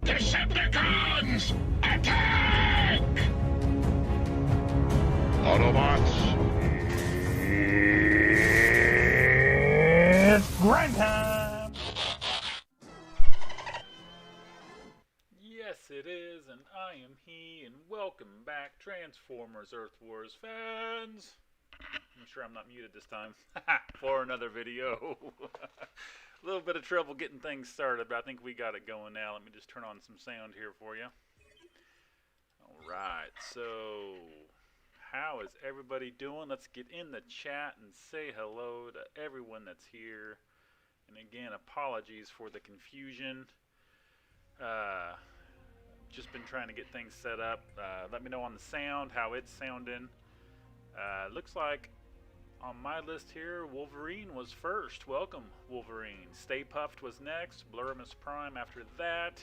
Decepticons! Attack! Autobots! It's grind time! Yes, it is, and I am he, and welcome back, Transformers Earth Wars fans! I'm sure I'm not muted this time for another video. A little bit of trouble getting things started, but I think we got it going now. Let me just turn on some sound here for you. Alright, so how is everybody doing? Let's get in the chat and say hello to everyone that's here. And again, apologies for the confusion. Just been trying to get things set up. Let me know on the sound, how it's sounding. Looks like on my list here, Wolverine was first. Welcome, Wolverine. Stay Puffed was next. Blurimus Prime after that.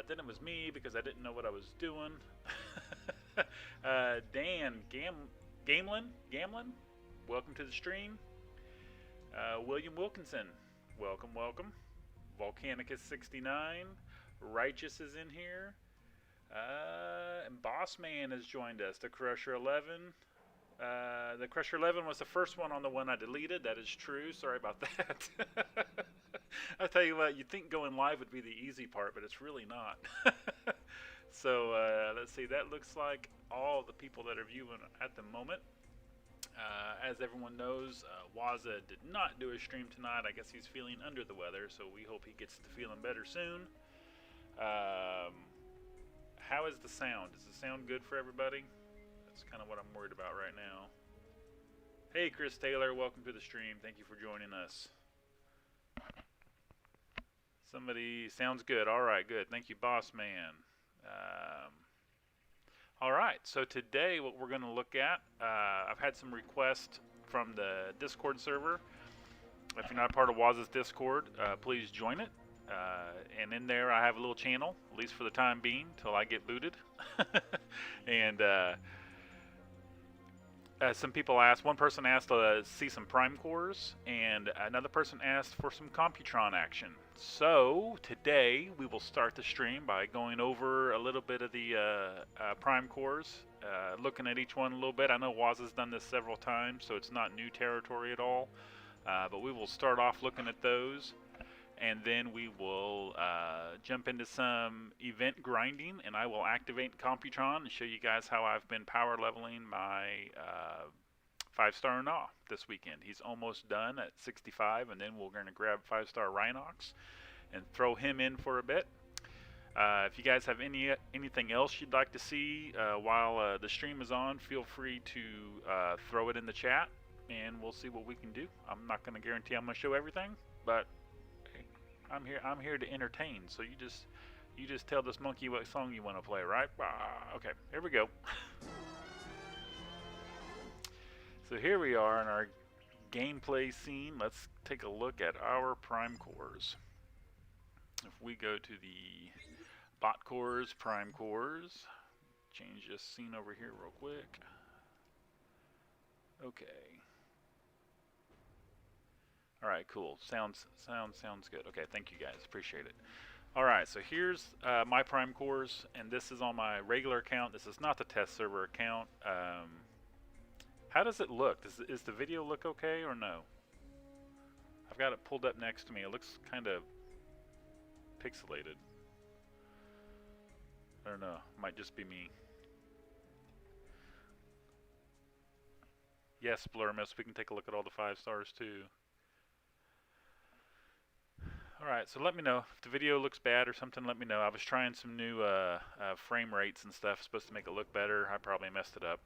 Then it was me because I didn't know what I was doing. Dan Gamlin, welcome to the stream. William Wilkinson, welcome. Volcanicus 69, Righteous is in here. And Boss Man has joined us. The Crusher 11. The Crusher 11 was the first one on the one I deleted. That is true. Sorry about that. I'll tell you what, you'd think going live would be the easy part, but it's really not. So let's see. That looks like all the people that are viewing at the moment. As everyone knows, Waza did not do a stream tonight. I guess he's feeling under the weather, so we hope he gets to feeling better soon. How is the sound? Does the sound good for everybody? That's kind of what I'm worried about right now. Hey, Chris Taylor, welcome to the stream. Thank you for joining us. Somebody sounds good. All right, good. Thank you, Boss Man. All right, so today what we're going to look at, I've had some requests from the Discord server. If you're not part of Waz's Discord, please join it. And in there I have a little channel, at least for the time being, till I get booted. And some people asked, one person asked to see some Prime Cores, and another person asked for some Computron action. So today we will start the stream by going over a little bit of the Prime Cores, looking at each one a little bit. I know Waz has done this several times, so it's not new territory at all. But we will start off looking at those, and then we will jump into some event grinding, and I will activate Computron and show you guys how I've been power leveling my 5-star Nah this weekend. He's almost done at 65, and then we're going to grab 5-star Rhinox and throw him in for a bit. If you guys have anything else you'd like to see while the stream is on, feel free to throw it in the chat, and we'll see what we can do. I'm not going to guarantee I'm going to show everything, but I'm here to entertain. So you just tell this monkey what song you want to play, right? Okay, here we go. So here we are in our gameplay scene. Let's take a look at our Prime Cores. If we go to the Bot Cores, Prime Cores, change this scene over here real quick. Okay. Alright, cool. Sounds good. Okay, thank you guys. Appreciate it. Alright, so here's my Prime Cores, and this is on my regular account. This is not the test server account. How does it look? Is the video look okay or no? I've got it pulled up next to me. It looks kind of pixelated. I don't know. Might just be me. Yes, Blurmus, we can take a look at all the 5 stars too. Alright, so let me know. If the video looks bad or something, let me know. I was trying some new frame rates and stuff. Supposed to make it look better. I probably messed it up.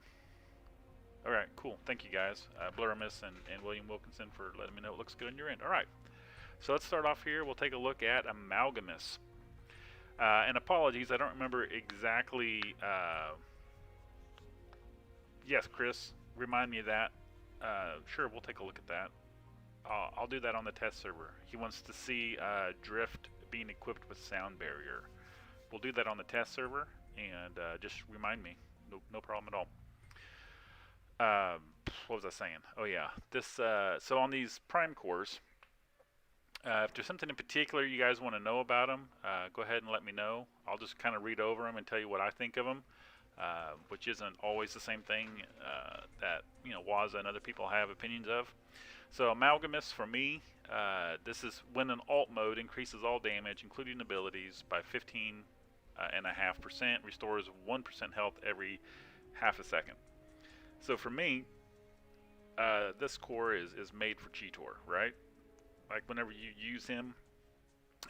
Alright, cool. Thank you guys. Blurimus and William Wilkinson for letting me know it looks good on your end. Alright, so let's start off here. We'll take a look at Amalgamus. And apologies, I don't remember exactly... yes, Chris, remind me of that. Sure, we'll take a look at that. I'll do that on the test server. He wants to see Drift being equipped with sound barrier. We'll do that on the test server, and just remind me. No problem at all. What was I saying? Oh yeah, this. So on these Prime Cores, If there's something in particular you guys want to know about them, go ahead and let me know. I'll just kind of read over them and tell you what I think of them, which isn't always the same thing that Waza and other people have opinions of. So Amalgamous for me, this is when an alt mode increases all damage, including abilities, by 15.5%, restores 1% health every half a second. So for me, this core is made for Cheetor, right? Like whenever you use him,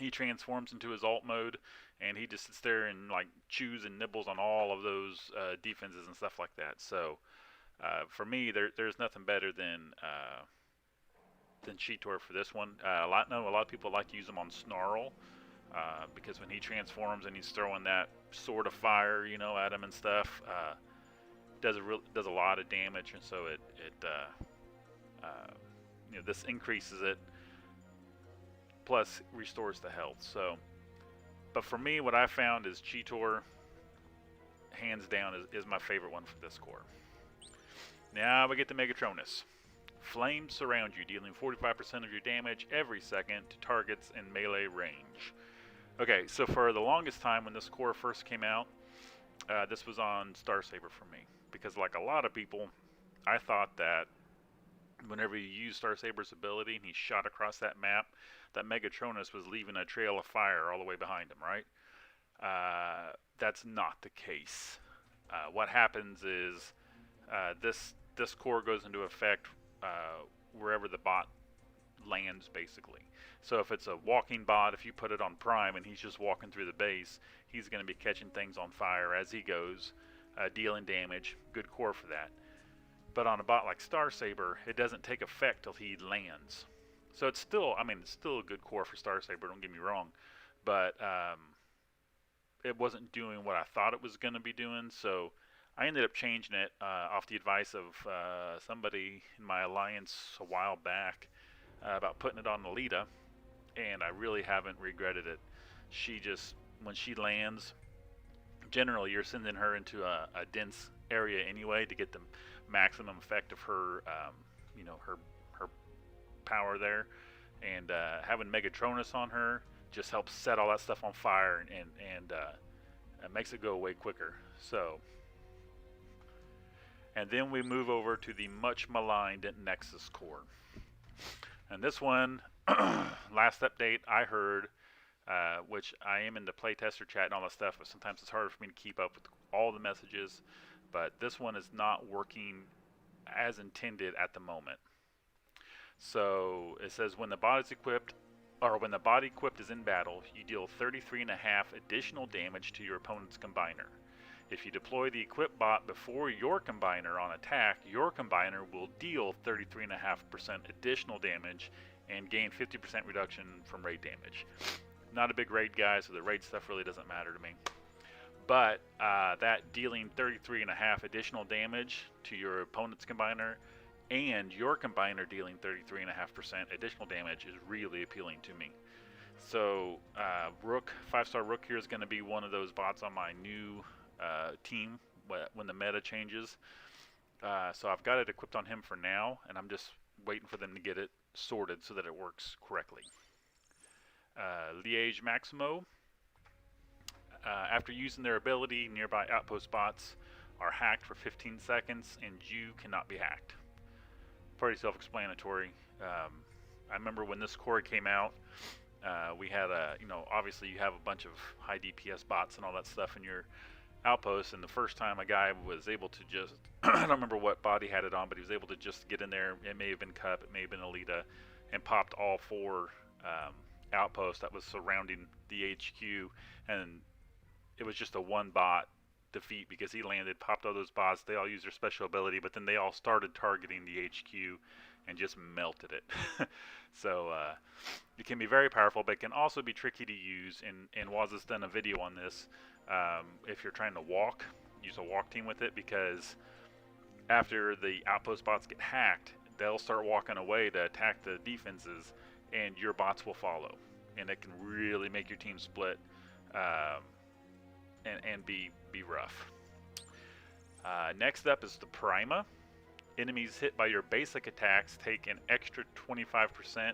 he transforms into his alt mode, and he just sits there and like chews and nibbles on all of those defenses and stuff like that. So for me, there's nothing better than Cheetor for this one. A lot of people like to use him on Snarl because when he transforms and he's throwing that sword of fire, at him and stuff, does a lot of damage, and so this increases it. Plus restores the health. So, but for me, what I found is Cheetor, hands down, is my favorite one for this core. Now we get to Megatronus. Flames surround you, dealing 45% of your damage every second to targets in melee range. Okay, so for the longest time when this core first came out, this was on Star Saber for me, because like a lot of people, I thought that whenever you use Star Saber's ability and he shot across that map, that Megatronus was leaving a trail of fire all the way behind him, right? That's not the case. What happens is this core goes into effect wherever the bot lands, basically. So if it's a walking bot, if you put it on Prime and he's just walking through the base, he's going to be catching things on fire as he goes, dealing damage. Good core for that. But on a bot like Star Saber, it doesn't take effect till he lands. So it's still, it's still a good core for Star Saber, don't get me wrong. But it wasn't doing what I thought it was going to be doing, so I ended up changing it off the advice of somebody in my alliance a while back about putting it on Alita, and I really haven't regretted it. She just, when she lands, generally you're sending her into a dense area anyway to get the maximum effect of her, her power there, and having Megatronus on her just helps set all that stuff on fire and it makes it go away quicker. So, and then we move over to the much maligned Nexus core, and this one, last update I heard, which I am in the playtester chat and all that stuff, but sometimes it's harder for me to keep up with all the messages. But this one is not working as intended at the moment. So it says when the bot is equipped, or when the bot equipped is in battle, you deal 33.5 additional damage to your opponent's combiner. If you deploy the equipped bot before your combiner on attack, your combiner will deal 33.5% additional damage and gain 50% reduction from raid damage. Not a big raid guy, so the raid stuff really doesn't matter to me. But that dealing 33.5 additional damage to your opponent's combiner and your combiner dealing 33.5% additional damage is really appealing to me. So Rook, 5-star Rook here is going to be one of those bots on my new team when the meta changes. So I've got it equipped on him for now, and I'm just waiting for them to get it sorted so that it works correctly. Liege Maximo. After using their ability, nearby outpost bots are hacked for 15 seconds, and you cannot be hacked. Pretty self-explanatory. I remember when this core came out, we had obviously you have a bunch of high DPS bots and all that stuff in your outpost, and the first time a guy was able to just, I don't remember what bot he had it on, but he was able to just get in there. It may have been Cup, it may have been Alita, and popped all 4 outposts that was surrounding the HQ, and it was just a one bot defeat because he landed, popped all those bots. They all used their special ability, but then they all started targeting the HQ and just melted it. So it can be very powerful, but it can also be tricky to use. And Waz has done a video on this. If you're trying to walk, use a walk team with it, because after the outpost bots get hacked, they'll start walking away to attack the defenses, and your bots will follow, and it can really make your team split. And be rough. Next up is the Prima. Enemies hit by your basic attacks take an extra 25%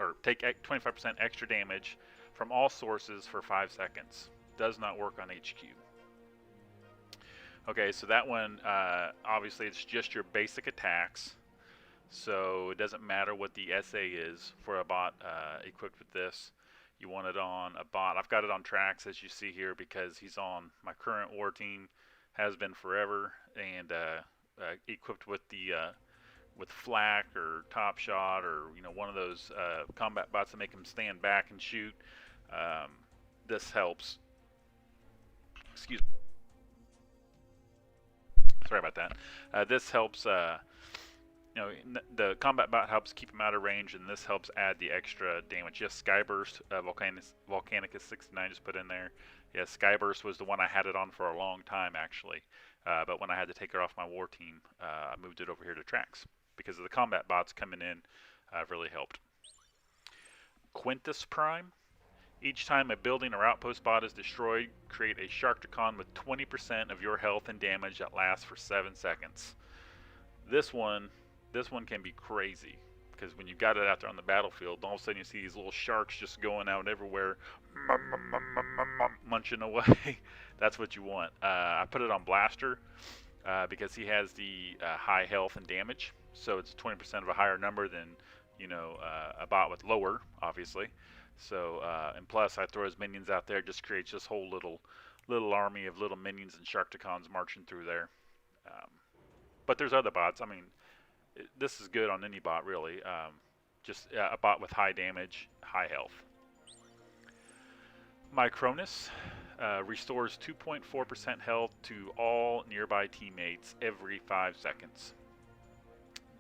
or take 25% extra damage from all sources for 5 seconds. Does not work on HQ. Okay, so that one, obviously it's just your basic attacks. So it doesn't matter what the SA is for a bot equipped with this. You want it on a bot. I've got it on Trax, as you see here, because he's on my current war team, has been forever, and equipped with the with flak or top shot, or one of those combat bots that make him stand back and shoot. This helps. Excuse me. Sorry about that. This helps. The combat bot helps keep him out of range, and this helps add the extra damage. Yes, Skyburst, Volcanicus 69 just put in there. Yes, Skyburst was the one I had it on for a long time, actually. But when I had to take it off my war team, I moved it over here to Trax, because of the combat bots coming in really helped. Quintus Prime. Each time a building or outpost bot is destroyed, create a Sharkticon with 20% of your health and damage that lasts for 7 seconds. This one can be crazy, because when you've got it out there on the battlefield, all of a sudden you see these little sharks just going out everywhere, munching away. That's what you want. I put it on Blaster because he has the high health and damage, so it's 20% of a higher number than a bot with lower, obviously. So and plus I throw his minions out there, it just creates this whole little army of little minions and Sharkticons marching through there. But there's other bots. I mean, this is good on any bot, really. Just a bot with high damage, high health. Micronus restores 2.4% health to all nearby teammates every 5 seconds.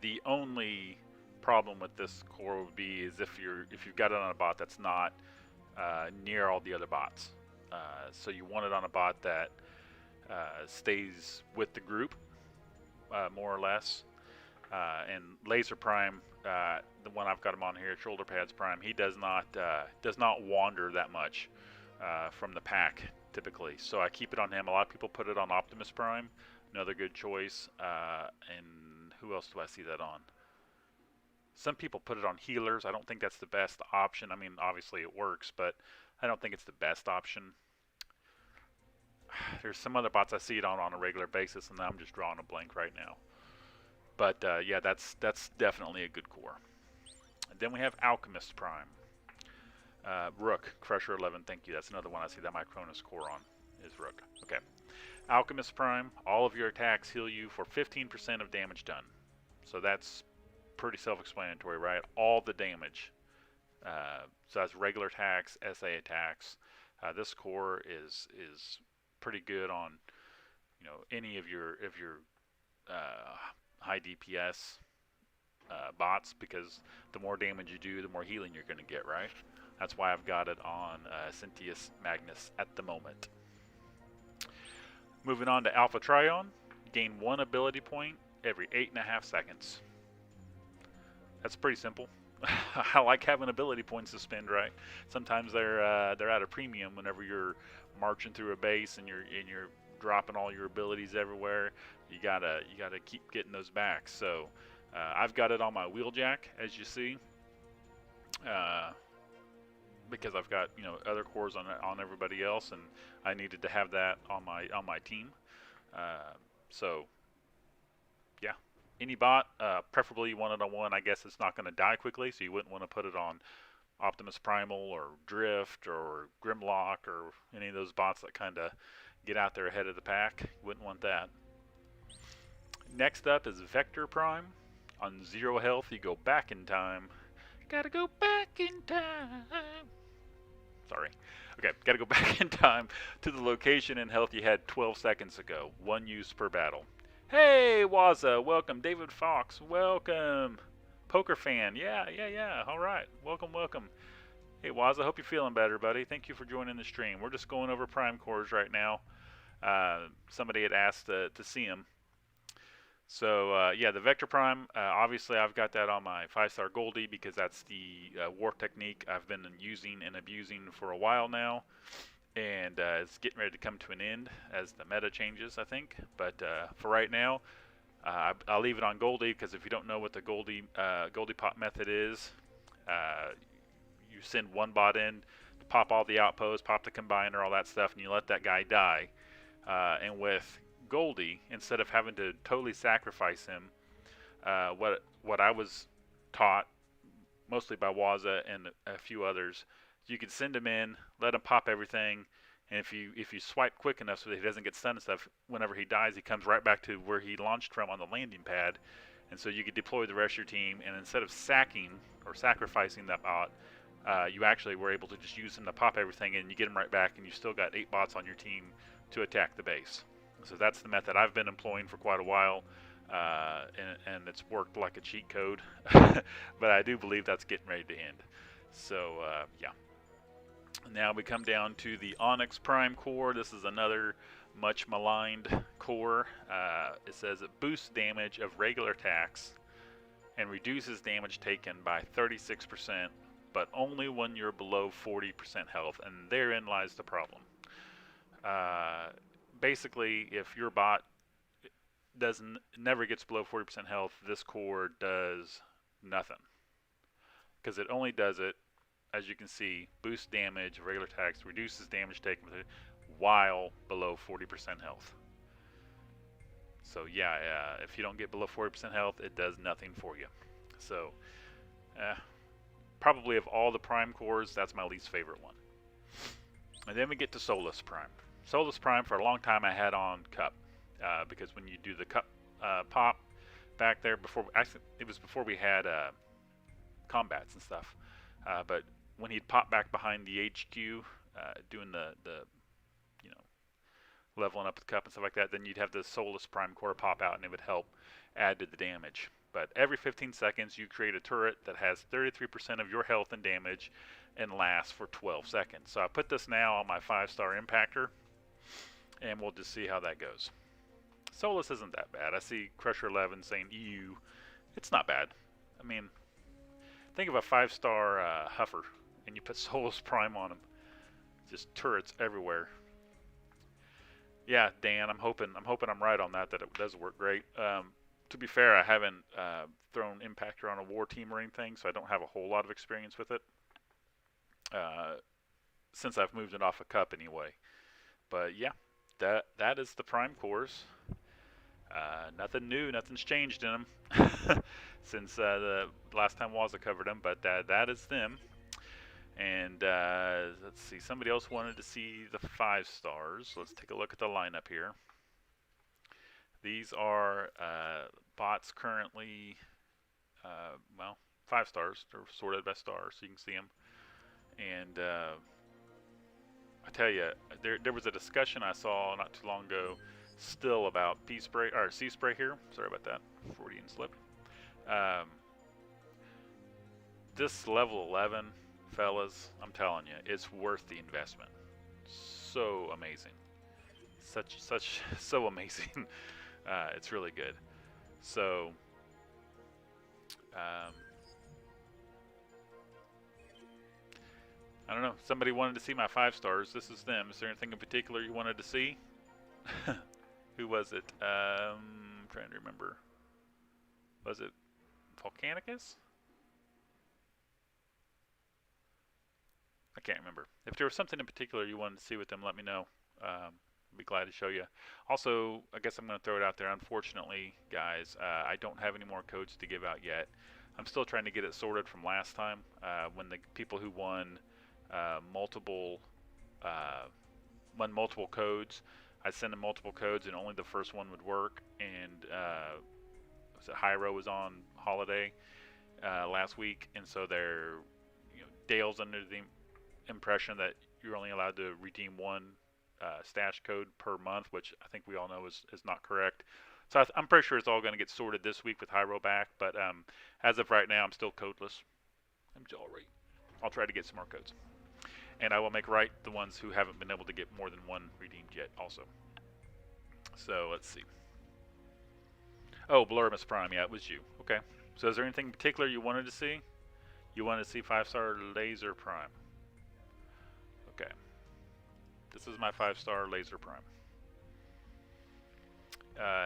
The only problem with this core would be is if you've got it on a bot that's not near all the other bots. So you want it on a bot that stays with the group, more or less. And Laser Prime, the one I've got him on here, Shoulder Pads Prime, he does not wander that much from the pack typically. So I keep it on him. A lot of people put it on Optimus Prime, another good choice. And who else do I see that on? Some people put it on healers. I don't think that's the best option. I mean, obviously it works, but I don't think it's the best option. There's some other bots I see it on a regular basis, and I'm just drawing a blank right now. But yeah, that's definitely a good core. And then we have Alchemist Prime. Rook, Crusher 11, thank you. That's another one I see that my Cronus core on, is Rook. Okay. Alchemist Prime, all of your attacks heal you for 15% of damage done. So that's pretty self-explanatory, right? All the damage. So that's regular attacks, SA attacks. This core is pretty good on any of your high DPS bots, because the more damage you do, the more healing you're going to get, right? That's why I've got it on Sentius Magnus at the moment. Moving on to Alpha Trion, gain 1 ability point every 8.5 seconds. That's pretty simple. I like having ability points to spend, right? Sometimes they're at a premium whenever you're marching through a base and you're dropping all your abilities everywhere. You gotta keep getting those back. So I've got it on my Wheeljack, as you see, because I've got other cores on everybody else, and I needed to have that on my team. So yeah. Any bot, preferably you want it on one. I guess it's not going to die quickly, so you wouldn't want to put it on Optimus Primal or Drift or Grimlock or any of those bots that kind of get out there ahead of the pack. You wouldn't want that. Next up is Vector Prime. On 0 health, you go back in time. Gotta go back in time. Sorry. Okay, gotta go back in time to the location and health you had 12 seconds ago. 1 use per battle. Hey, Waza, welcome. David Fox, welcome. Poker fan, yeah. All right, welcome. Hey, Waza, hope you're feeling better, buddy. Thank you for joining the stream. We're just going over Prime cores right now. Somebody had asked to see them. So, yeah, the Vector Prime, obviously I've got that on my 5-star Goldie because that's the war technique I've been using and abusing for a while now. And it's getting ready to come to an end as the meta changes, I think. But for right now, I'll leave it on Goldie, because if you don't know what the Goldie pot method is, You send one bot in to pop all the outposts, pop the combiner, all that stuff, and you let that guy die. And with Goldie, instead of having to totally sacrifice him, what I was taught mostly by Waza and a few others, you could send him in, let him pop everything, and if you swipe quick enough so that he doesn't get stunned and stuff, whenever he dies, he comes right back to where he launched from on the landing pad. And so you could deploy the rest of your team, and instead of sacking or sacrificing that bot, you actually were able to just use him to pop everything, and you get him right back, and you still got 8 bots on your team to attack the base. So that's the method I've been employing for quite a while, and it's worked like a cheat code. But I do believe that's getting ready to end. So yeah. Now we come down to the Onyx Prime core. This is another much maligned core. It says it boosts damage of regular attacks and reduces damage taken by 36%, but only when you're below 40% health, and therein lies the problem. Basically, if your bot never gets below 40% health, this core does nothing, because it only does it, as you can see, boosts damage, regular attacks, reduces damage taken while below 40% health. So yeah, if you don't get below 40% health, it does nothing for you. So probably of all the Prime cores, that's my least favorite one. And then we get to Solus Prime. Solus Prime, for a long time I had on Cup, because when you do the Cup pop back there, it was before we had combats and stuff, but when he'd pop back behind the HQ, doing the leveling up the Cup and stuff like that, then you'd have the Solus Prime core pop out, and it would help add to the damage. But every 15 seconds, you create a turret that has 33% of your health and damage and lasts for 12 seconds. So I put this now on my 5-star Impactor, and we'll just see how that goes. Solus isn't that bad. I see Crusher 11 saying EU. It's not bad. I mean, think of a 5-star Huffer, and you put Solus Prime on him. Just turrets everywhere. Yeah, Dan, I'm hoping I'm right on that it does work great. To be fair, I haven't thrown Impactor on a war team or anything, so I don't have a whole lot of experience with it. Since I've moved it off a Cup anyway. But yeah, that is the Prime cores. Nothing new, nothing's changed in them since the last time Waza covered them, but that is them. And let's see, somebody else wanted to see the 5 stars. Let's take a look at the lineup here. These are bots currently, well, 5 stars. They're sorted by stars, so you can see them. And I tell you, there was a discussion I saw not too long ago still about sea spray here. Sorry about that, Freudian slip. This level 11, fellas, I'm telling you, it's worth the investment. So amazing, so amazing. It's really good. So I don't know. Somebody wanted to see my 5 stars. This is them. Is there anything in particular you wanted to see? Who was it? I'm trying to remember. Was it Volcanicus? I can't remember. If there was something in particular you wanted to see with them, let me know. I'd be glad to show you. Also, I guess I'm going to throw it out there. Unfortunately, guys, I don't have any more codes to give out yet. I'm still trying to get it sorted from last time when the people who won multiple codes, I'd send them multiple codes and only the first one would work. And Hyro was on holiday last week, and so Dale's under the impression that you're only allowed to redeem one stash code per month, which I think we all know is not correct. So I'm pretty sure it's all going to get sorted this week with Hyro back, but as of right now, I'm still codeless. I'll try to get some more codes. And I will make right the ones who haven't been able to get more than one redeemed yet also. So let's see. Oh, Blurimus Prime, yeah, it was you. Okay. So is there anything in particular you wanted to see? You wanted to see 5-star Laser Prime. Okay. This is my 5-star Laser Prime.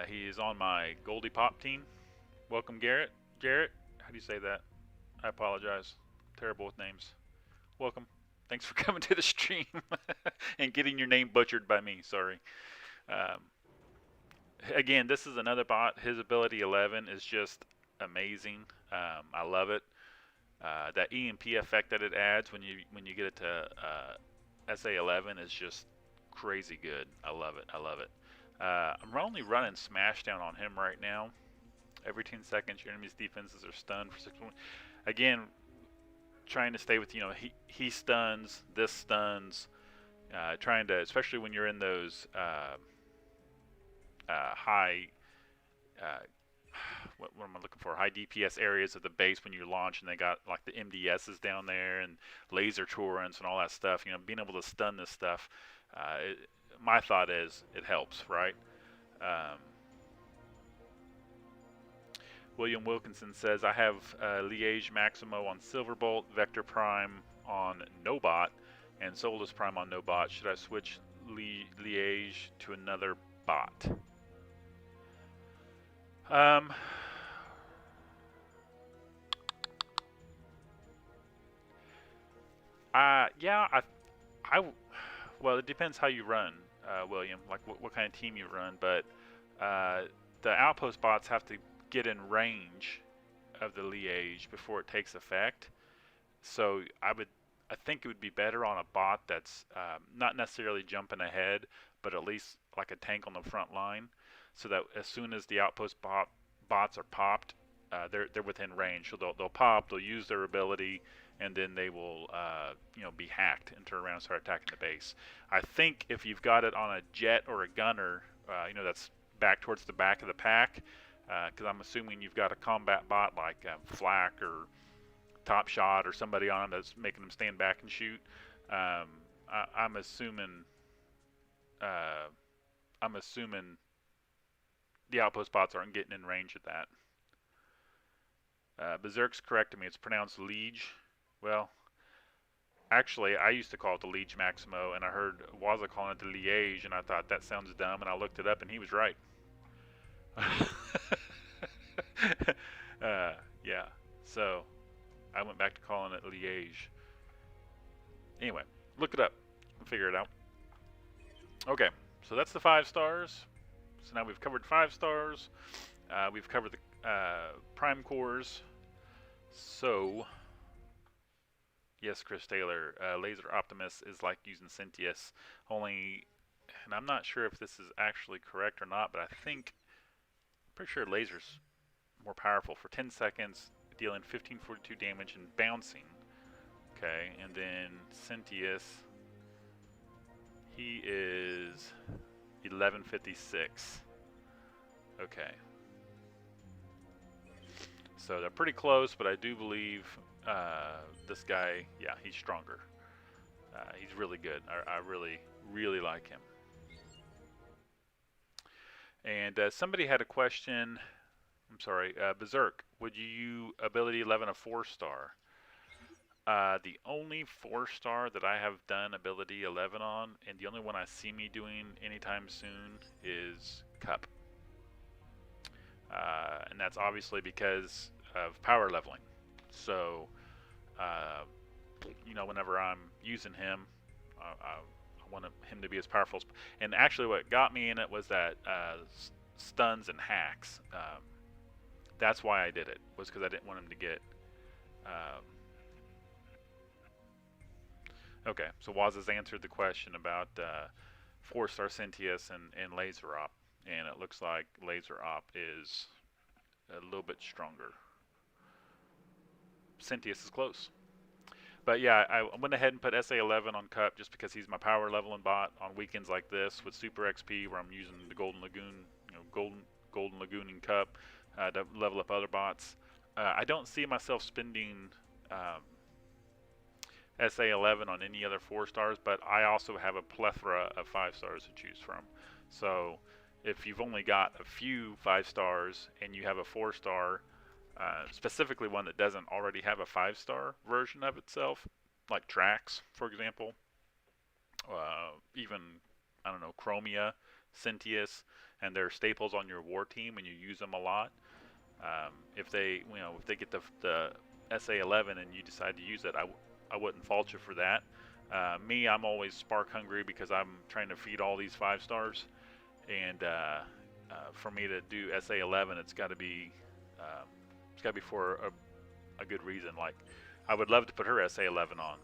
He is on my Goldie Pop team. Welcome, Garrett. Jarrett? How do you say that? I apologize. terrible with names. Welcome. Thanks for coming to the stream and getting your name butchered by me. Sorry. Um, again, this is another bot. His ability 11 is just amazing. I love it. That EMP effect that it adds when you get it to SA11 is just crazy good. I love it. I love it. I'm only running Smashdown on him right now. Every 10 seconds, your enemy's defenses are stunned for 6 minutes. Again, trying to stay with, he stuns, this stuns. Trying to, especially when you're in those high, what am I looking for? High DPS areas of the base when you launch, and they got like the MDSs down there and laser torrents and all that stuff. Being able to stun this stuff. My thought is it helps, right? William Wilkinson says, I have Liège Maximo on Silverbolt, Vector Prime on Nobot, and Solus Prime on Nobot. Should I switch Liège to another bot? Yeah, well, it depends how you run, William, like what kind of team you run, but the outpost bots have to get in range of the Liège before it takes effect. So I think it would be better on a bot that's not necessarily jumping ahead, but at least like a tank on the front line, so that as soon as the outpost bots are popped, they're within range. So they'll pop, they'll use their ability, and then they will be hacked and turn around and start attacking the base. I think if you've got it on a jet or a gunner, that's back towards the back of the pack, because I'm assuming you've got a combat bot like Flak or Top Shot or somebody on them that's making them stand back and shoot. I'm assuming the outpost bots aren't getting in range of that. Berserk's correcting me. It's pronounced Liege. Well, actually, I used to call it the Liege Maximo, and I heard Waza calling it the Liège, and I thought that sounds dumb, and I looked it up, and he was right. Yeah, so I went back to calling it Liège. Anyway, look it up and figure it out. Okay, so that's the 5 stars. So now we've covered 5 stars. We've covered the prime cores. So, yes, Chris Taylor, Laser Optimus is like using Sentius, only, and I'm not sure if this is actually correct or not, but I'm pretty sure Laser's more powerful for 10 seconds, dealing 1542 damage and bouncing. Okay, and then Sentius, he is 1156. Okay. So they're pretty close, but I do believe this guy, yeah, he's stronger. He's really good. I really, really like him. And somebody had a question. I'm sorry, Berserk, would you ability 11 a 4-star? The only 4-star that I have done ability 11 on, and the only one I see me doing anytime soon, is Cup. And that's obviously because of power leveling. So, whenever I'm using him, I want him to be as powerful as... And actually what got me in it was that stuns and hacks. That's why I did it, was because I didn't want him to get... Okay, so Waz has answered the question about 4-star Sentius and Laser Op, and it looks like Laser Op is a little bit stronger. Sentius is close. But yeah, I went ahead and put SA11 on Cup just because he's my power leveling bot on weekends like this with Super XP, where I'm using the Golden Lagoon, Golden Lagoon and Cup to level up other bots. I don't see myself spending SA11 on any other 4-stars, but I also have a plethora of 5-stars to choose from. So if you've only got a few 5-stars and you have a 4-star, specifically one that doesn't already have a 5-star version of itself, like Trax, for example, even, I don't know, Chromia, Sentius, and they're staples on your war team and you use them a lot. If they get the SA11 and you decide to use it, I wouldn't fault you for that. Me, I'm always spark hungry because I'm trying to feed all these 5 stars, and for me to do SA11, it's got to be for a good reason. Like, I would love to put her SA11 on,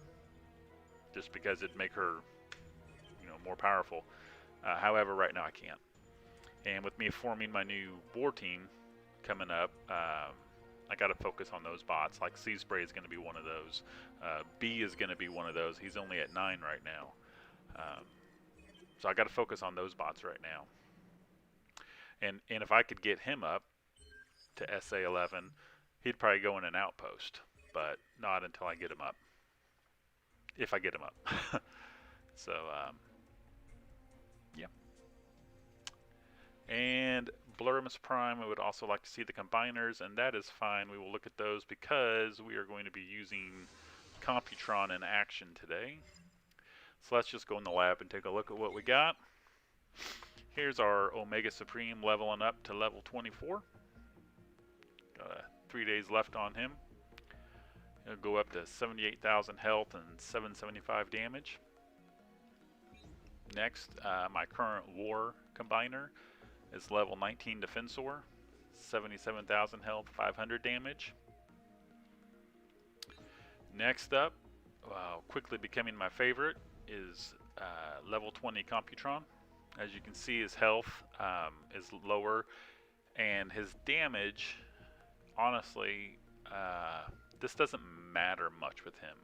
just because it'd make her, more powerful. However, right now I can't. And with me forming my new war team coming up, I got to focus on those bots. Like Sea Spray is going to be one of those. B is going to be one of those. He's only at 9 right now. So I got to focus on those bots right now. And if I could get him up to SA11, he'd probably go in an outpost, but not until I get him up. If I get him up. So, yeah. And Blurimus Prime, we would also like to see the combiners, and that is fine. We will look at those because we are going to be using Computron in action today. So let's just go in the lab and take a look at what we got. Here's our Omega Supreme leveling up to level 24. Got 3 days left on him. He'll go up to 78,000 health and 775 damage. Next, my current war combiner is level 19 Defensor, 77,000 health, 500 damage. Next up, quickly becoming my favorite, is level 20 Computron. As you can see, his health is lower, and his damage, honestly, this doesn't matter much with him,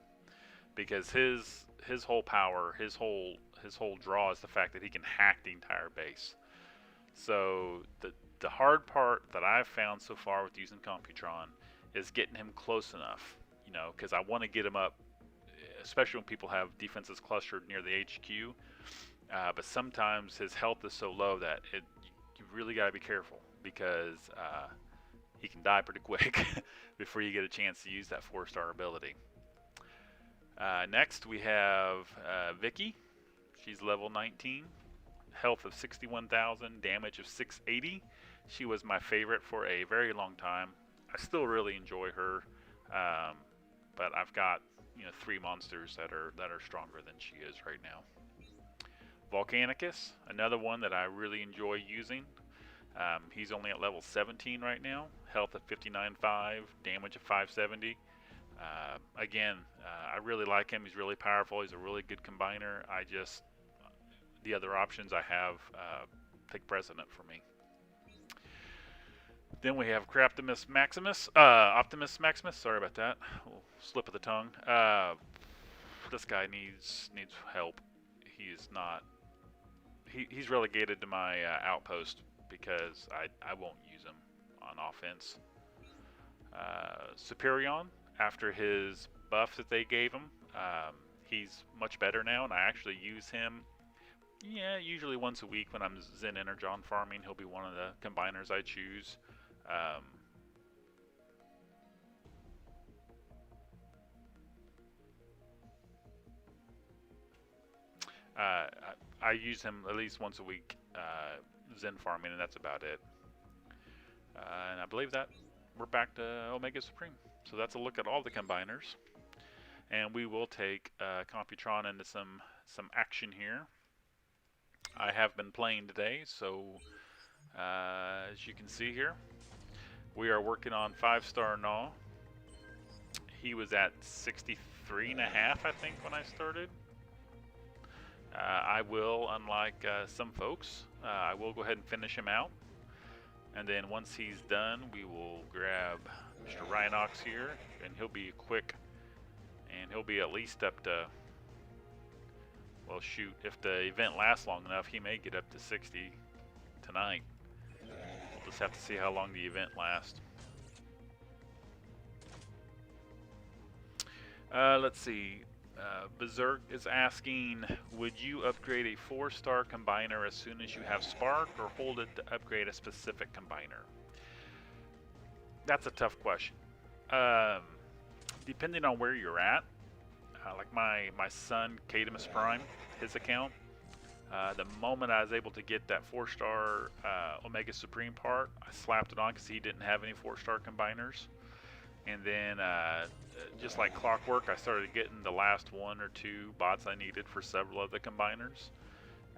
because his whole power, his whole draw is the fact that he can hack the entire base. So the hard part that I've found so far with using Computron is getting him close enough, because I want to get him up, especially when people have defenses clustered near the HQ. But sometimes his health is so low that you really got to be careful, because he can die pretty quick before you get a chance to use that 4-star ability. Next we have Vicky. She's level 19, health of 61,000, damage of 680. She was my favorite for a very long time. I still really enjoy her, but I've got 3 monsters that are stronger than she is right now. Volcanicus, another one that I really enjoy using. He's only at level 17 right now, health of 59.5, damage of 570. Again, I really like him. He's really powerful. He's a really good combiner. The other options I have take precedent for me. Then we have Optimus Maximus. Sorry about that. Slip of the tongue. This guy needs help. He is not. He's relegated to my outpost because I won't use him on offense. Superion, after his buff that they gave him, he's much better now, and I actually use him. Yeah, usually once a week when I'm Zen Energon farming. He'll be one of the combiners I choose. I use him at least once a week, Zen farming, and that's about it. And I believe that we're back to Omega Supreme. So that's a look at all the combiners. And we will take Computron into some action here. I have been playing today, so as you can see here, we are working on 5-star Gnaw. He was at 63.5, I think, when I started. I will, unlike some folks, I will go ahead and finish him out. And then once he's done, we will grab Mr. Rhinox here, and he'll be quick. And he'll be at least up to, well, shoot, if the event lasts long enough, he may get up to 60 tonight. We'll just have to see how long the event lasts. Let's see. Berserk is asking, would you upgrade a 4-star combiner as soon as you have Spark, or hold it to upgrade a specific combiner? That's a tough question. Depending on where you're at, like my son, Cadamus Prime, his account, the moment I was able to get that 4-star Omega Supreme part, I slapped it on because he didn't have any 4-star combiners. And then, just like clockwork, I started getting the last 1 or 2 bots I needed for several of the combiners.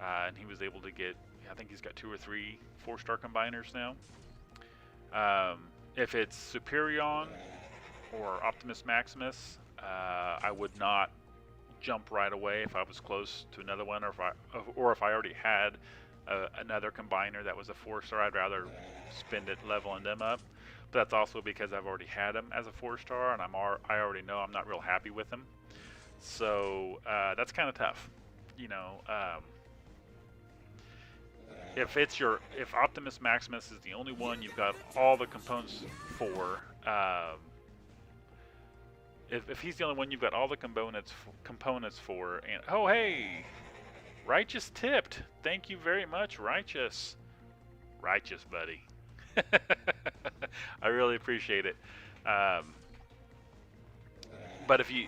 And he was able to get, I think he's got 2 or 3 4-star combiners now. If it's Superion or Optimus Maximus, I would not jump right away if I was close to another one, or if I already had another combiner that was a 4-star. I'd rather spend it leveling them up. But that's also because I've already had him as a 4-star, and I already know I'm not real happy with him. So that's kind of tough, you know. If Optimus Maximus is the only one you've got all the components for, if he's the only one you've got all the components for, and oh hey, Righteous tipped. Thank you very much, Righteous. Righteous, buddy. I really appreciate it. But if you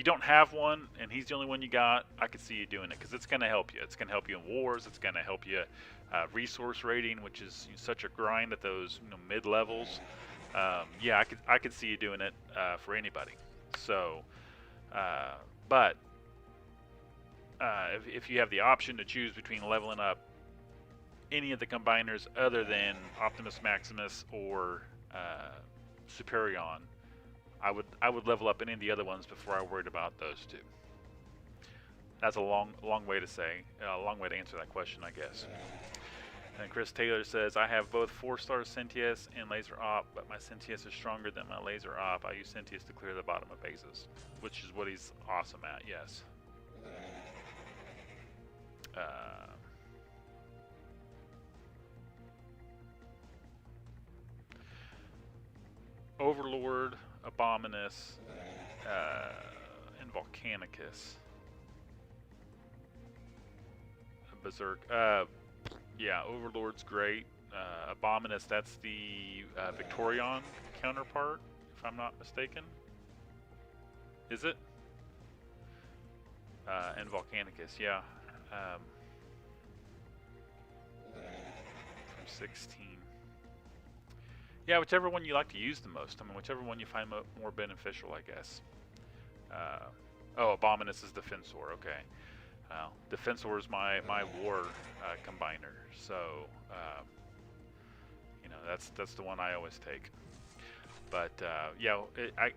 don't have one and he's the only one you got, I could see you doing it because it's going to help you. It's going to help you in wars. It's going to help you resource rating, which is such a grind at those mid levels. Yeah, I could see you doing it for anybody. So, but if you have the option to choose between leveling up any of the combiners other than Optimus Maximus or Superion, I would level up any of the other ones before I worried about those two. That's a long way to say, a long way to answer that question, I guess. And Chris Taylor says, I have both 4-star Sentius and Laser Op, but my Sentius is stronger than my Laser Op. I use Sentius to clear the bottom of bases, which is what he's awesome at, yes. Overlord, Abominus, and Volcanicus. Berserk. Yeah, Overlord's great. Abominus, that's the Victorion counterpart, if I'm not mistaken. Is it? And Volcanicus, yeah. From 16. Yeah, whichever one you like to use the most. I mean, whichever one you find more beneficial, I guess. Oh, Abominus is Defensor, okay. Defensor is my war combiner, so you know that's the one I always take. But yeah,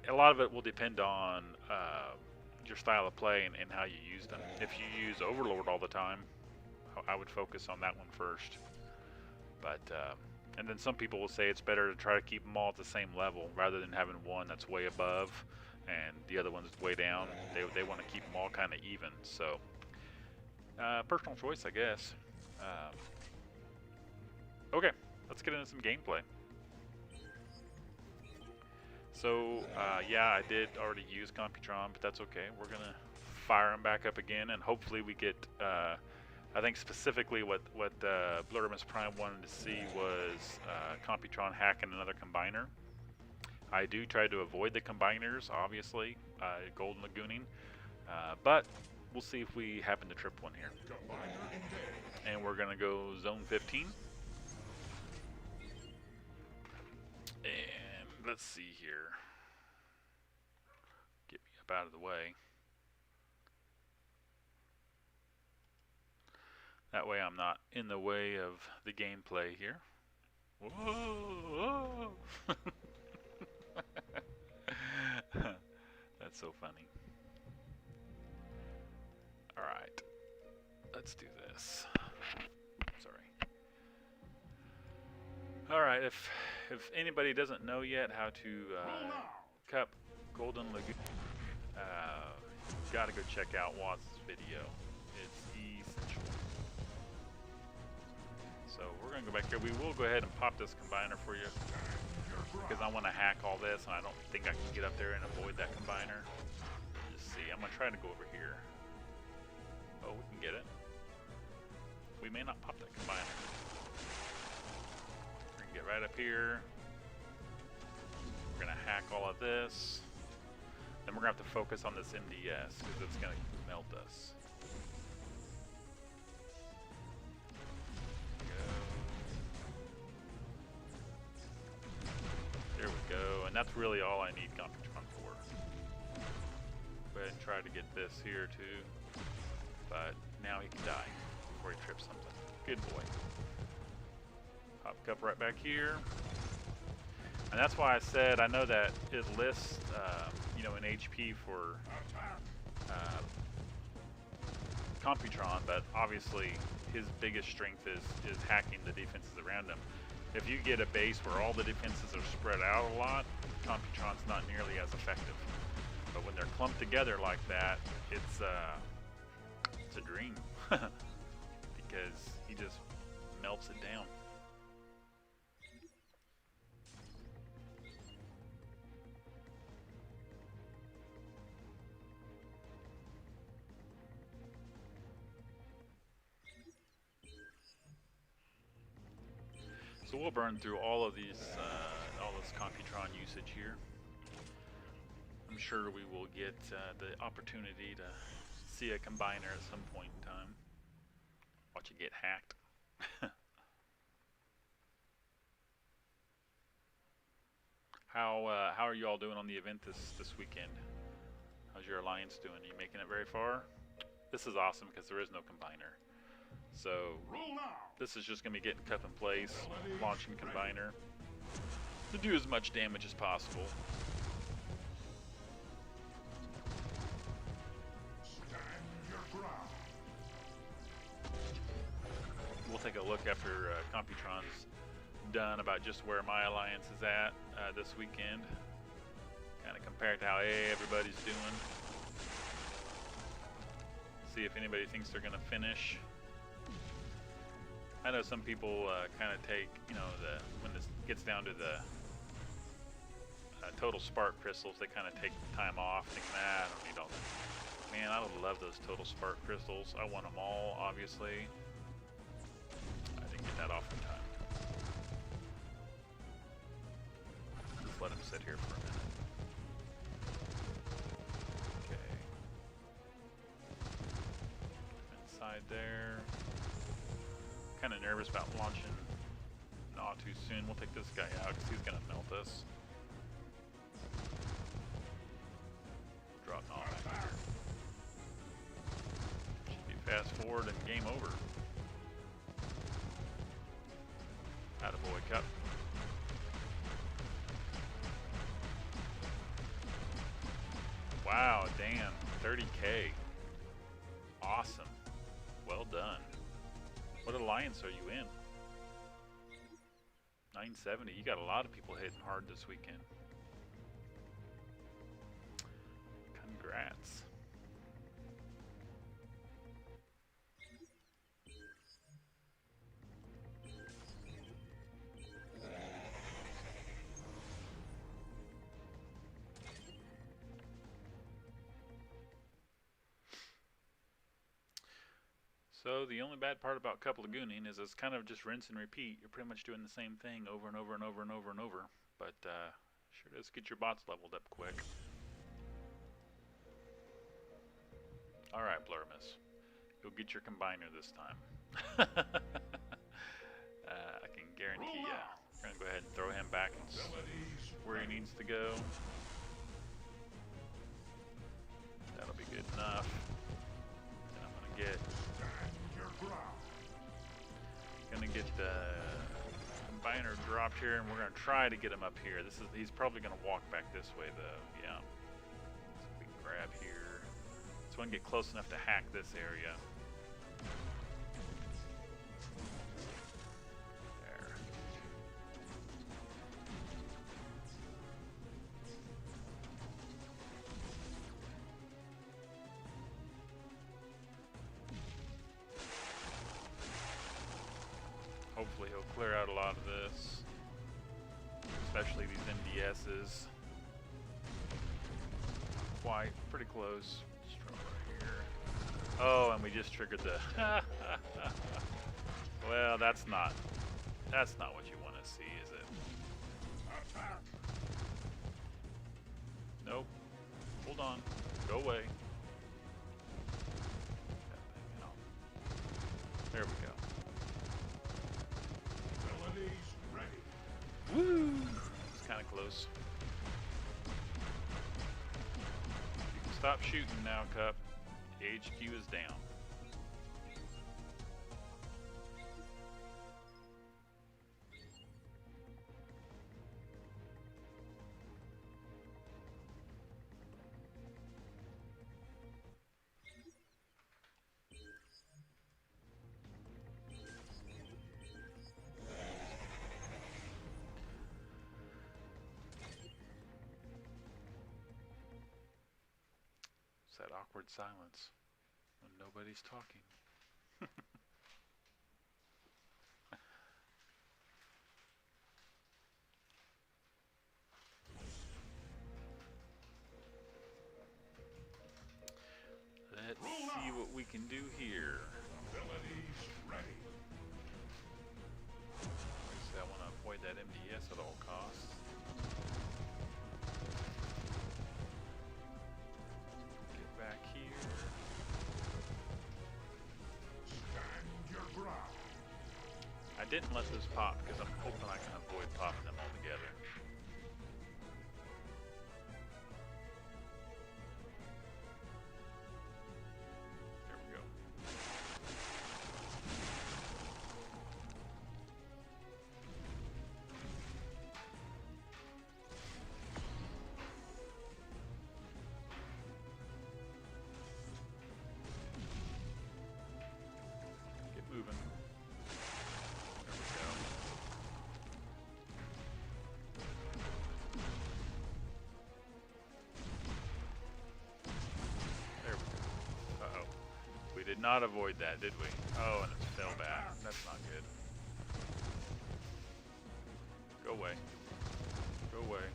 a lot of it will depend on your style of play and how you use them. If you use Overlord all the time, I would focus on that one first. But and then some people will say it's better to try to keep them all at the same level rather than having one that's way above and the other one's way down. They want to keep them all kind of even. So personal choice, I guess. Okay, let's get into some gameplay. So yeah, I did already use Computron, but that's okay. We're gonna fire him back up again, and hopefully we get. I think specifically what Blurtimus Prime wanted to see was Computron hacking another combiner. I do try to avoid the combiners, obviously, Golden Lagooning, but we'll see if we happen to trip one here. And we're gonna go Zone 15. And let's see here. Get me up out of the way. That way I'm not in the way of the gameplay here. Whoa! That's so funny. Alright. Let's do this. Sorry. Alright, if anybody doesn't know yet how to cup Golden Lagoon, gotta go check out Watts' video. It's essential. So we're gonna go back here. We will go ahead and pop this combiner for you because I want to hack all this, and I don't think I can get up there and avoid that combiner. Just see. I'm gonna try to go over here. Oh, we can get it. We may not pop that combiner. We're gonna get right up here. We're gonna hack all of this. Then we're gonna have to focus on this MDS because it's gonna melt us. There we go, and that's really all I need Computron for. Go ahead and try to get this here too. But now he can die before he trips something. Good boy. Pop cup right back here. And that's why I said I know that it lists, you know, an HP for Computron, but obviously his biggest strength is hacking the defenses around him. If you get a base where all the defenses are spread out a lot, Computron's not nearly as effective. But when they're clumped together like that, it's a dream because he just melts it down. So we'll burn through all of these, all this Computron usage here. I'm sure we will get the opportunity to see a combiner at some point in time. Watch it get hacked. How are you all doing on the event this weekend? How's your alliance doing? Are you making it very far? This is awesome because there is no combiner. So this is just going to be getting cup in place, launching combiner to do as much damage as possible. We'll take a look after Computron's done about just where my alliance is at this weekend. Kind of compare it to how everybody's doing. See if anybody thinks they're going to finish. I know some people kind of take, you know, when this gets down to the total spark crystals, they kind of take time off, thinking, I don't need all that. Man, I would love those total spark crystals. I want them all, obviously. I didn't get that off in time. Just let them sit here for a minute. Okay. Inside there. Kind of nervous about launching not too soon. We'll take this guy out because he's going to melt us. Drop on back here. Should be fast forward and game over. Attaboy cup. Wow, damn. 30K. Awesome. Well done. What alliance are you in? 970. You got a lot of people hitting hard this weekend. Congrats. So the only bad part about Cup Lagooning is it's kind of just rinse and repeat. You're pretty much doing the same thing over and over and over and over and over. But sure does get your bots leveled up quick. Alright, Blurmus. You'll get your combiner this time. I can guarantee ya. We're going to go ahead and throw him back where he needs to go. That'll be good enough. And I'm going to get... get the combiner dropped here, and we're going to try to get him up here. He's probably going to walk back this way, though. Yeah. So we can grab here. So we can get close enough to hack this area. There. Hopefully he'll clear out a lot of this, especially these MDSs. Quite, pretty close. Just throw right here. Oh, and we just triggered the. Well, that's not what you want to see, is it? Nope. Hold on. Go away. There we go. Woo! It's kind of close. stop shooting now, Cup. HQ is down. It's that awkward silence when nobody's talking. Let's see what we can do here. Abilities ready. Obviously, I want to avoid that MDS at all costs. Get back here. Stand your ground. I didn't let those pop because I'm hoping I can avoid popping them altogether. There we go. Get moving. There we go. There we go. Uh-oh. We did not avoid that, did we? Oh, and it fell back. That's not good. Go away. Go away.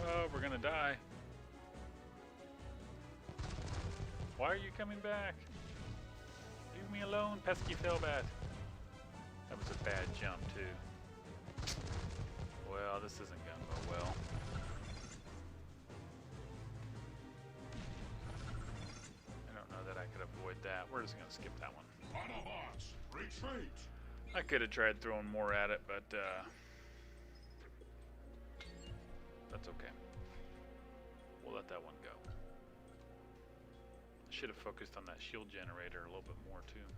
Oh, we're gonna die. Why are you coming back? Leave me alone, pesky failbat. That was a bad jump, too. Well, this isn't gonna go well. I don't know that I could avoid that. We're just gonna skip that one. Autobots, retreat. I could have tried throwing more at it, but that's okay. We'll let that one go. I should have focused on that shield generator a little bit more too.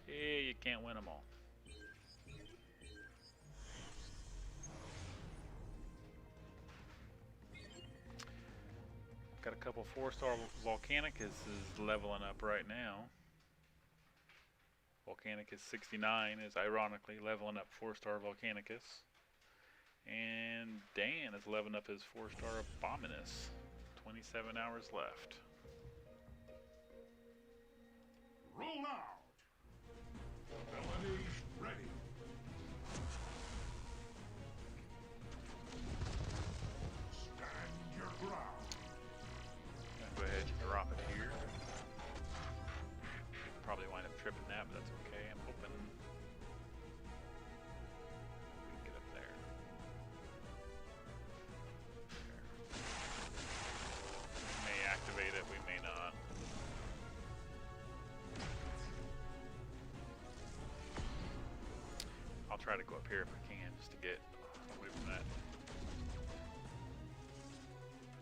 Yeah, you can't win them all. Got a couple 4-star Volcanicus is leveling up right now. Volcanicus 69 is ironically leveling up 4-star Volcanicus. And Dan is leveling up his 4-star Abominus. 27 hours left. Roll out. Abilities ready. Stand your ground. Go ahead and drop it here. Probably wind up tripping that, but that's okay. I'm hoping we can get up there. We may activate it, we may not. I'll try to go up here if I can, just to get away from that.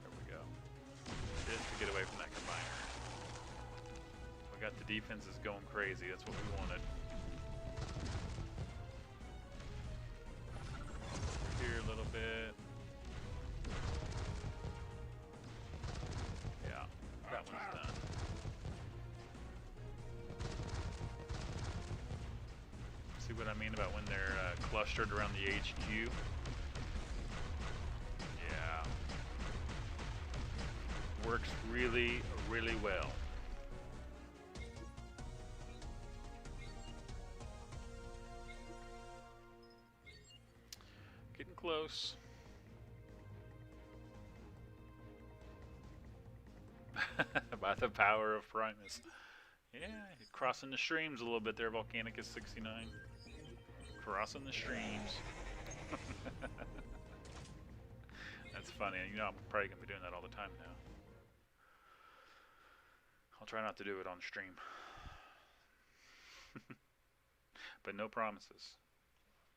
There we go. Just to get away from that combiner. We got the defenses going crazy, that's what we wanted. Here a little bit. Yeah, that one's done. See what I mean about when they're clustered around the HQ? Yeah. Works really, really well. Getting close. By the power of Primus. Yeah, crossing the streams a little bit there, Volcanicus 69. Crossing the streams. That's funny. You know, I'm probably going to be doing that all the time now. I'll try not to do it on stream. But no promises.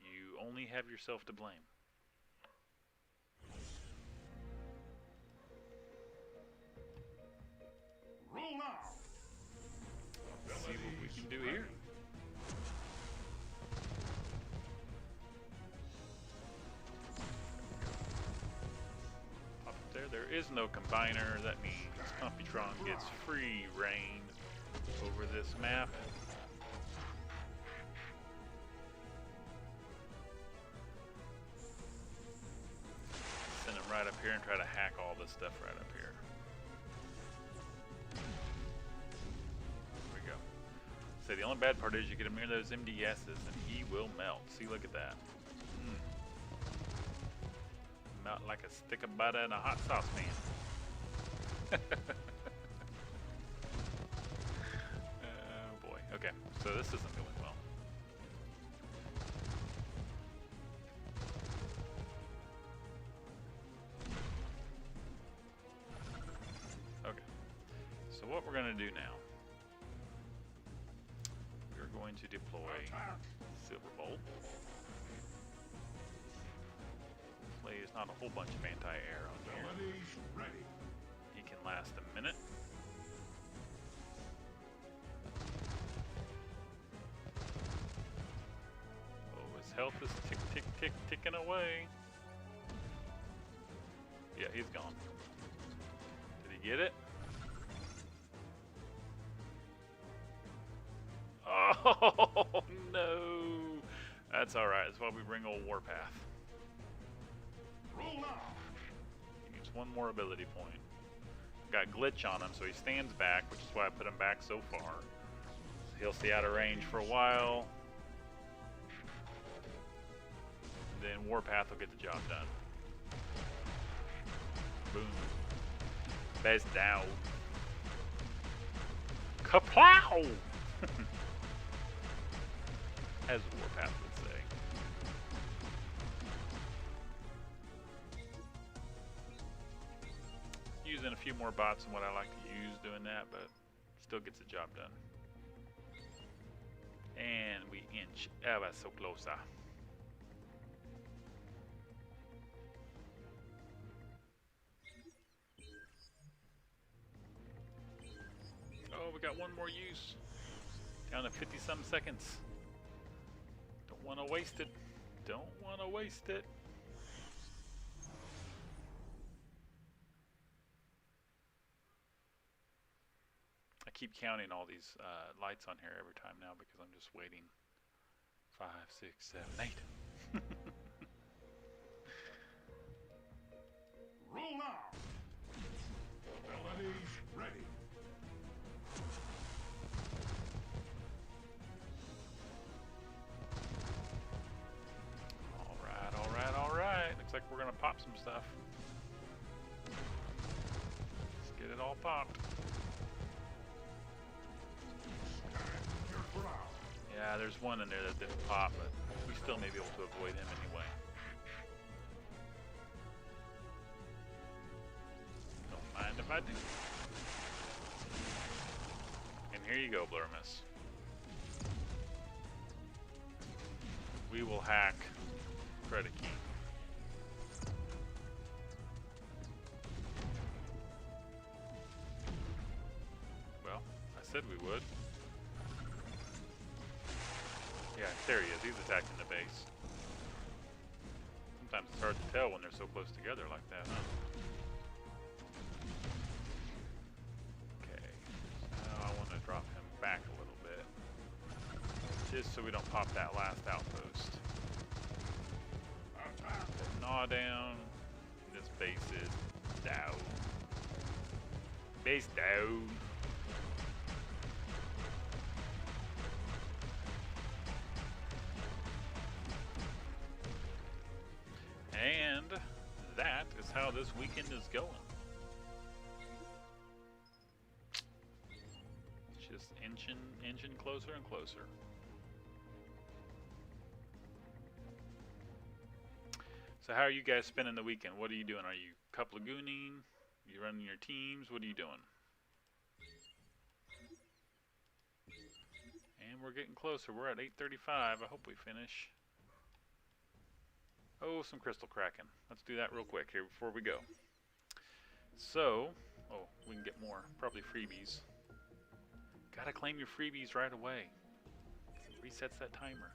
You only have yourself to blame. Roll now. Let's see what we can do here. Up there, there is no combiner. That means Computron gets free reign over this map. Send him right up here and try to hack all this stuff right up here. There we go. So the only bad part is you get him near those MDSs and he will melt. See, look at that. Melt like a stick of butter in a hot sauce pan. Oh boy. Okay, so this isn't going well. Okay, so what we're going to do now, we're going to deploy Silverbolt. Hopefully there's not a whole bunch of anti-air on here. He can last a minute. Oh, his health is ticking away. Yeah, he's gone. Did he get it? Oh no! That's alright, that's why we bring old Warpath. He needs one more ability point. Got glitch on him, so he stands back, which is why I put him back so far. So he'll stay out of range for a while. Then Warpath will get the job done. Boom. Best down. Kaplow! As Warpath would say. Using a few more bots than what I like to use doing that, but still gets the job done. And we inch ever so closer. Oh, we got one more use. Down to 50-some seconds. Don't want to waste it. Don't want to waste it. I keep counting all these lights on here every time now because I'm just waiting. 5, 6, 7, 8. Roll now. Abilities ready. Alright. Looks like we're gonna pop some stuff. Let's get it all popped. Yeah, there's one in there that didn't pop, but we still may be able to avoid him anyway. Don't mind if I do. And here you go, Blurmus. We will hack Predachy. Well, I said we would. Yeah, there he is. He's attacking the base. Sometimes it's hard to tell when they're so close together like that, huh? Okay. Now I want to drop him back a little bit. Just so we don't pop that last outpost. Gnaw down. This base is down. Base down. And that is how this weekend is going. Just inching closer and closer. So how are you guys spending the weekend? What are you doing? Are you cup lagooning? You running your teams? What are you doing? And we're getting closer. We're at 8:35. I hope we finish. Oh, some crystal cracking. Let's do that real quick here before we go. So, oh, we can get more. Probably freebies. Gotta claim your freebies right away. It resets that timer.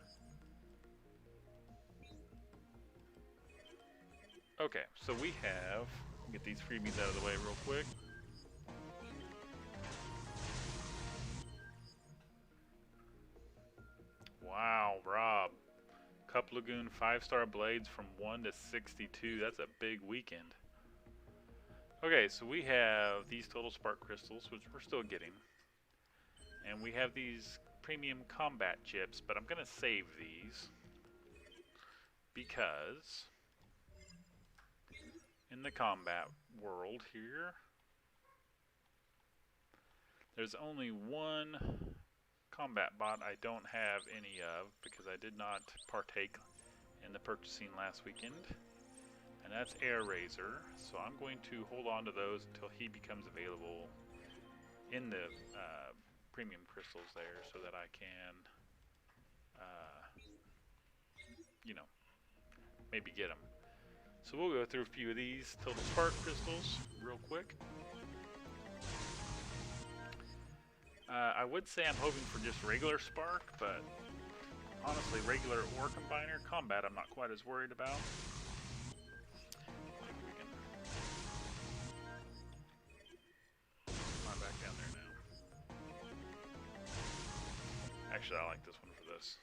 Okay, so we have... Get these freebies out of the way real quick. Wow, Rob. Cup Lagoon 5-star blades from 1 to 62. That's a big weekend. Okay, so we have these total spark crystals, which we're still getting. And we have these premium combat chips, but I'm going to save these because in the combat world here, there's only one combat bot I don't have any of because I did not partake in the purchasing last weekend, and that's Air Razor. So I'm going to hold on to those until he becomes available in the premium crystals there, so that I can, you know, maybe get them. So we'll go through a few of these total spark crystals real quick. I would say I'm hoping for just regular spark, but honestly, regular or combiner combat I'm not quite as worried about. I think we can come on back down there now. Actually, I like this one for this.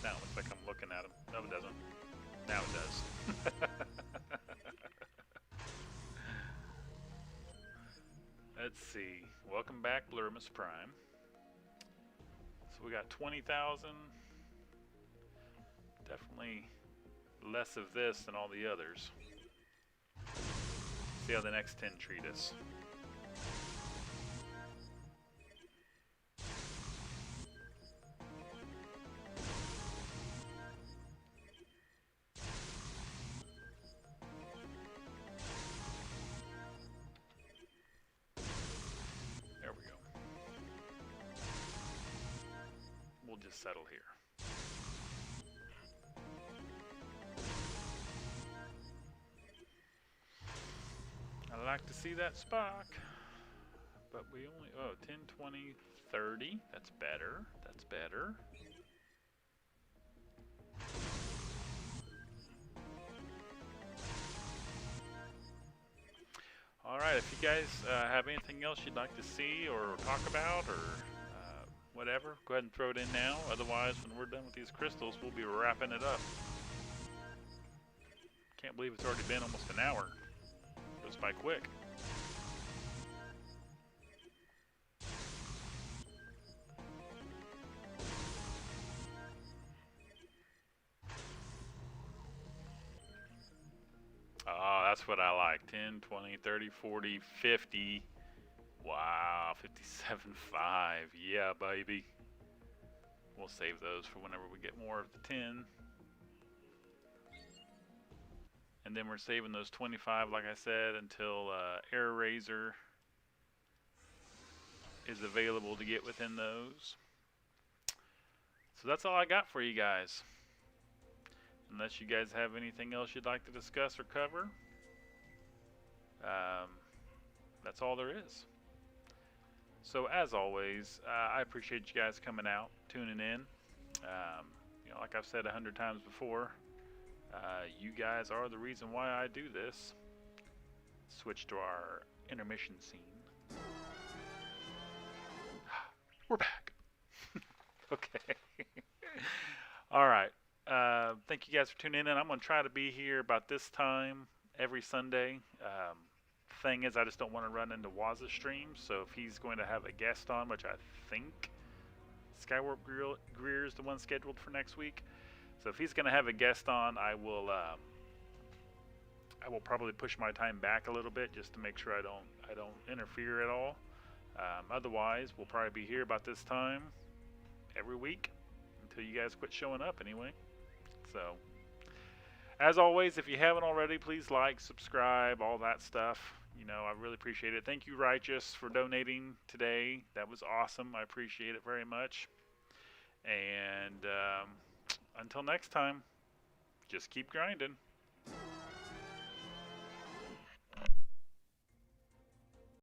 Now it looks like I'm looking at him. No, it doesn't. Now it does. Let's see. Welcome back, Blurmus Prime. So we got 20,000. Definitely less of this than all the others. See how the next 10 treat us. Just settle here. I like to see that spark, but we only, oh, 10, 20, 30. That's better. That's better. Alright, if you guys have anything else you'd like to see or talk about or whatever, go ahead and throw it in now. Otherwise, when we're done with these crystals, we'll be wrapping it up. Can't believe it's already been almost an hour. Goes by quick. Oh, that's what I like. 10, 20, 30, 40, 50. Wow, 57.5. Yeah, baby. We'll save those for whenever we get more of the 10. And then we're saving those 25, like I said, until Air Razor is available to get within those. So that's all I got for you guys. Unless you guys have anything else you'd like to discuss or cover, that's all there is. So as always, I appreciate you guys coming out, tuning in. You know, like I've said 100 times before, you guys are the reason why I do this. Switch to our intermission scene. We're back. Okay. All right. Thank you guys for tuning in. I'm going to try to be here about this time every Sunday. Thing is, I just don't want to run into Waz's stream, so if he's going to have a guest on, which I think Skywarp Greer is the one scheduled for next week, so if he's going to have a guest on, I will probably push my time back a little bit just to make sure I don't interfere at all. Otherwise, we'll probably be here about this time every week until you guys quit showing up anyway. So, as always, if you haven't already, please like, subscribe, all that stuff. You know, I really appreciate it. Thank you, Righteous, for donating today. That was awesome. I appreciate it very much. And until next time, Just keep grinding.